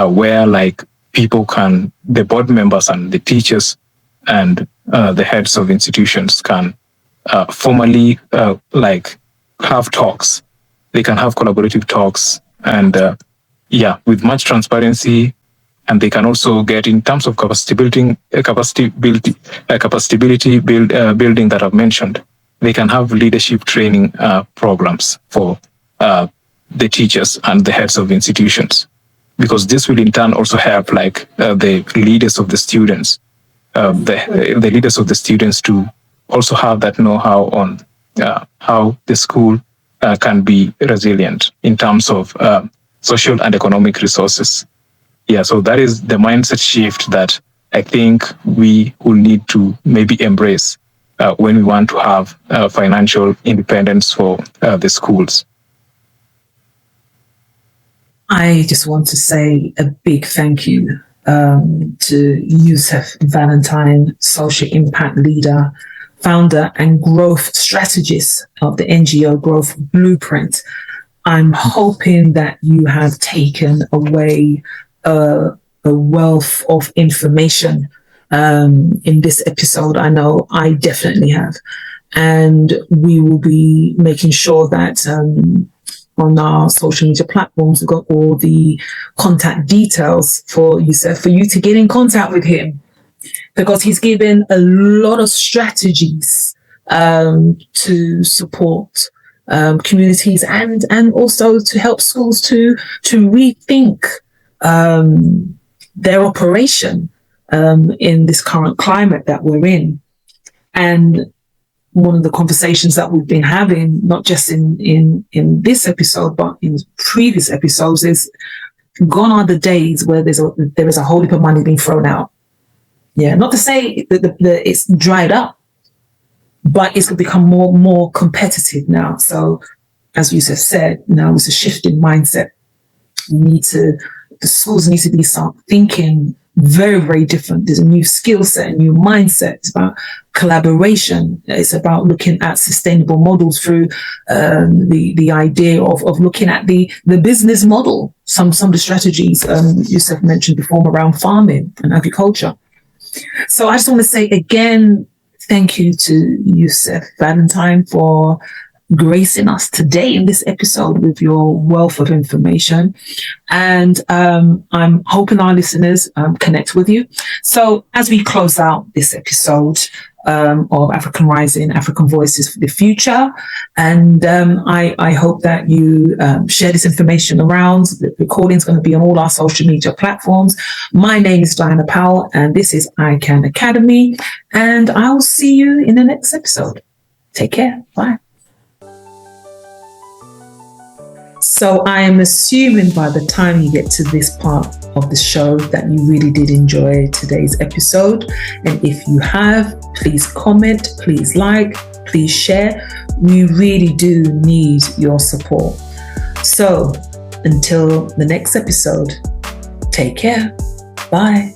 where like the board members and the teachers and the heads of institutions can formally like have talks. They can have collaborative talks, and with much transparency. And they can also get, in terms of capacity building that I've mentioned, they can have leadership training programs for the teachers and the heads of institutions, because this will in turn also help like the leaders of the students, the leaders of the students to also have that know-how on how the school can be resilient in terms of social and economic resources. Yeah, so that is the mindset shift that I think we will need to maybe embrace when we want to have financial independence for the schools. I just want to say a big thank you to Yusuf Valentine, social impact leader, founder and growth strategist of the NGO Growth Blueprint. I'm hoping that you have taken away a wealth of information in this episode. I know I definitely have. And we will be making sure that on our social media platforms, we've got all the contact details for you to get in contact with him, because he's given a lot of strategies to support communities and also to help schools to rethink their operation in this current climate that we're in. And one of the conversations that we've been having, not just in this episode, but in previous episodes, is gone are the days where there is a whole heap of money being thrown out. Yeah, not to say that it's dried up, but it's become more competitive now. So, as Yusuf said, now it's a shift in mindset. The schools need to be thinking very, very different. There's a new skill set, a new mindset. It's about collaboration. It's about looking at sustainable models through the idea of looking at the business model. Some of the strategies Yusuf mentioned before around farming and agriculture. So I just want to say again, thank you to Yusuf Valentine for gracing us today in this episode with your wealth of information. And I'm hoping our listeners connect with you. So as we close out this episode of African Rising, African Voices for the Future, and I hope that you share this information around. The recording is going to be on all our social media platforms. My name is Diana Powell, and this is IKAN Academy, and I'll see you in the next episode. Take care. Bye. So I am assuming by the time you get to this part of the show that you really did enjoy today's episode. And if you have, please comment, please like, please share. We really do need your support. So until the next episode, take care. Bye.